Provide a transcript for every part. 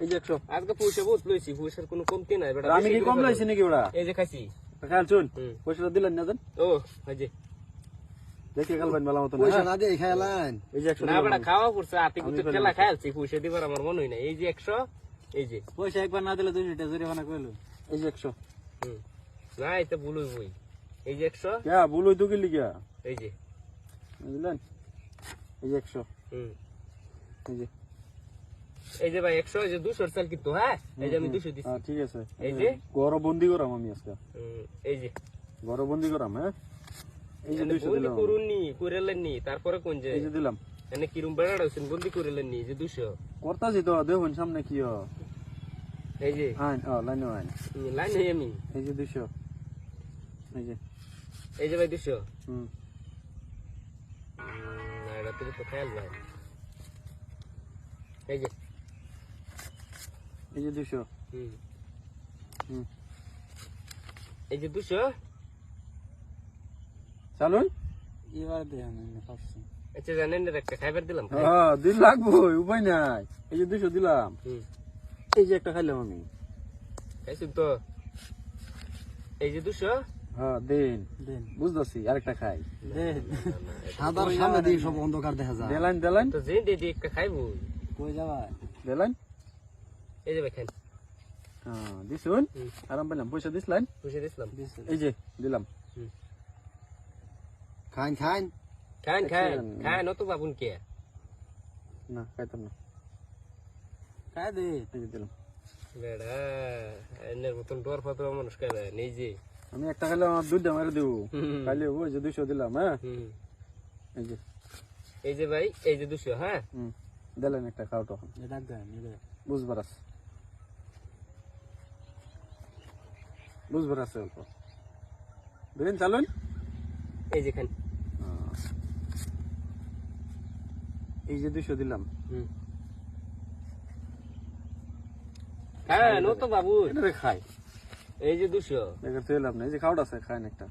এই যে 100 আজকে পয়সা বহুত লইছি, পয়সার কোনো কমতি নাই বেটা। আমি কি কম লাইছি নাকি ওরা? এই যে খাইছি। খাল শুন পয়সা দিলেন না জান? ও এই যে দেখে খালবেন ভালো মত না। পয়সা না দিয়ে খাইলাম। এই যে 100 না বেটা খাওয়া পড়ছে, আতি কুতে খেলা খাইছি, পয়সা দিবার আমার মন হই না। এই যে 100, এই যে পয়সা একবার না দিলে 200 টাকা জরিমানা কইলো। এই যে 100 না এটা ভুলই বই। এই যে 100, क्या बोलो तो के लिया এই যে বুঝলেন এই যে 100 এই যে এই যে ভাই 100, এই যে 200 চাল কিন্তু, হ্যাঁ এই যে আমি 200 দিছি। হ্যাঁ ঠিক আছে এই যে গরো বন্দি করাম আমি আজকে এই যে গরো বন্দি করাম হ্যাঁ এই যে 200 দিলাম করুননি করেলেননি, তারপরে কোন যে এই যে দিলাম এনে কিরম বেড়া হইছেন বন্দি করেলেননি, এই যে 200। করতাছি তো দেখুন সামনে কি এই যে আইন লাইন আইন লাইন হই আমি। এই যে 200 এই যে ভাই 200। না এটা তো খেয়াল ভাই। এই যে এই যে 200 এই যে 200। চালুন এবার দেন না পাচ্ছি। আচ্ছা জানেন না, একটা খাইবার দিলাম। হ্যাঁ দিন লাগবো উপায় নাই এই যে 200 দিলাম এই যে একটা খাইলাম আমি খাইছি তো। এই যে 200। হ্যাঁ দেন দেন বুঝতাছি আরেকটা খাই দেন সাদার সামনে দিয়ে সব অন্ধকার দেখা যায়। দেলাইন দেলাইন তো যে দিদি একটা খাইবো। কই যাবা? দেলাইন এই যে ভাই খান, হ্যাঁ দিছুন আরাম পেলাম পয়সা দিছলেন পয়সা দিছিলাম। এই যে দিলাম খান খান খান খান খান, অত বাবুন কে না খাইতাম না খাই দে। এই যে দিলাম বেড়া এনের মতন ডর ফাতরা মানুষ খাইবে নেই যে। আমি একটা খাইলে আমার দুধটা মেরে দেবো খাইলে ওই যে 200 দিলাম হ্যাঁ এই যে এই যে ভাই এই যে 200, হ্যাঁ দিলেন একটা খাও তখন এটা দেন এটা বুঝবার আছে বুঝবার আছে অল্প দিন চালুন এই যে খান। এই যে 200 দিলাম খান ও তো বাবু। এটা খাই এই যে 200, দেখে তেল আপনি এই যে খাওয়াটা আছে খাইন একটা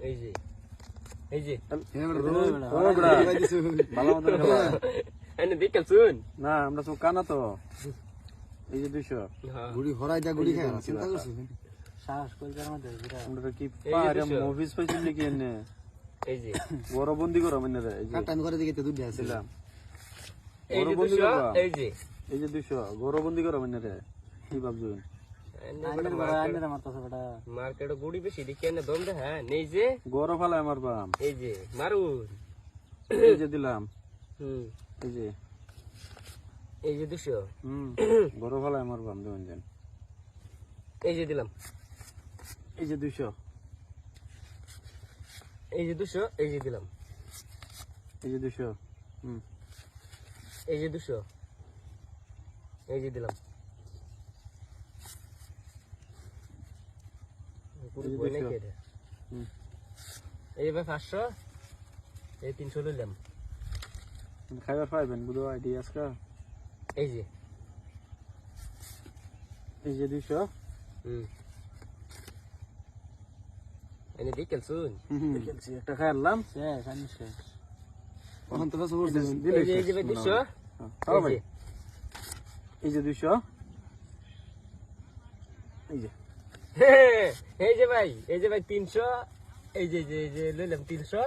এই যে এই যে ও বড়া ভালো মতো খাওয়া এনে দেখল শুন। না আমরা তো কানা তো এই যে 200 হ্যাঁ গুড়ি হরাই যা গুড়ি খাই চিন্তা করছিস সাহস কই যার মধ্যে বিরা আমরা কি এই যে পারে 200 মুভিজ পাইছি নাকি এনে এই যে বড় বন্দি করো মানে রে এই যে কাটান করে দিকে তো দুধ আছে দিলাম এই যে বড় বন্দি 200, করবা? এই যে এই যে 200 বড় বন্দি করো মানে রে কি ভাবছুন আইনের বড় আইনের মারতাছে বেটা মার্কেটে গুড়ি বেশি দেখি এনে দম দে, হ্যাঁ নেই যে গরো ফালায় আমার বাম এই যে মারুন। এই যে দিলাম এই যে এই যে 200, গরো ফালায় আমার বাম দেবেন যেন এই যে দিলাম। এই যে 200 এই যে 200, এই যে দিলাম। এই যে 200 এই যে 200, এই যে দিলাম। পুরো বই নাকি এটা? এই ভাই 500, এই 300 লইলাম। খাইবার পাইবেন বুধ আইডিয়া আজকা এই যে এই যে 200 এনে দেখল শুন। দেখেছি একটা খাইলাম শেষ আমি শেষ ওখান তো বসে পড়ছে দিলে এই যে ভাই 200, হ্যাঁ ভাই এই যে 200 এই যে এই যে ভাই, এই যে ভাই 300, এই যে এই যে লইলাম 300,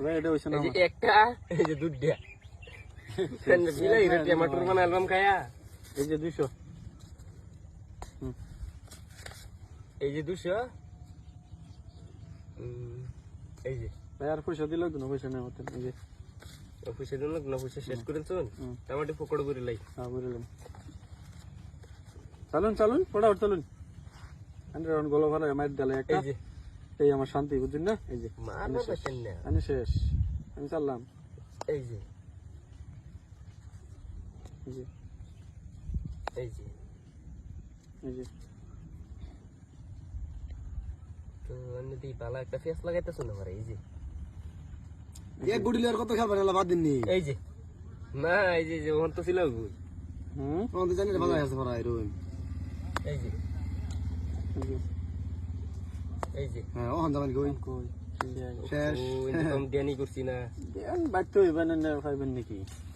ভাই এটা হইছে না এই যে একটা, এই যে দুধটা বিলাই রে টমাটোর বানা অ্যালবাম খায়া। এই যে 200 এই যে 200, এই যে ভাই আর পয়সা দিল না পয়সা নেই মতন এই যে পয়সা দিন না, পয়সা শেষ করে শুন টমাটো পকোড়া করে লাই। হ্যাঁ বুঝলাম চালুন চালুন ফটাফট চালুন আন্ডার গলো ভালো মাইর ডালে একটা এই যে এই আমার শান্তি বুঝছেন না এই যে মারবা পাচ্ছেন না। আমি শেষ আমি চাললাম এই যে এই যে এই যে এই যে তো আমি দি পালা একটা ফেস লাগাইতেছ না পারে। এই যে এক গুড়ি লিয়ার কত খাবার এলা বাদ দিননি এই যে না এই যে যে ওহন তো ছিল কোন তো জানি ভালো আছে পড়া এরকম এই যে এই যে হ্যাঁ ওখান যাবেন কই শেষ ও ইনকাম দেনি করছি না। বাইতে হইবেন না খাইবেন নাকি